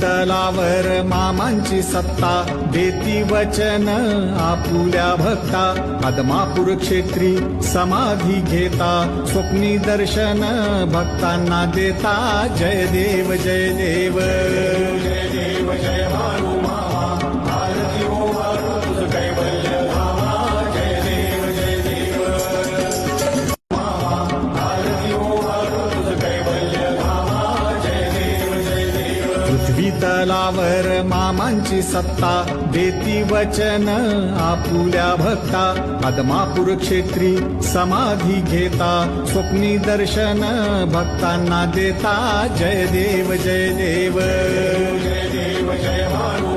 तलावर मामांची सत्ता देती वचन आपुल्या भक्ता पद्मापूर क्षेत्री समाधी घेता स्वप्नी दर्शन भक्तांना देता जय देव जय देव जय देव जय भारू मामा आरती हो भारू तुझ कैवल्य धामा जय देव जय देव मामा आरती हो भारू तुझ कैवल्य धामा जय देव जय देव पृथ्वी तलावर मामांची सत्ता देती वचन आपुल्या भक्ता पद्मापूर क्षेत्री समाधी घेता स्वप्नी दर्शन भक्तांना देता जय देव जय देव जय देव जय भारू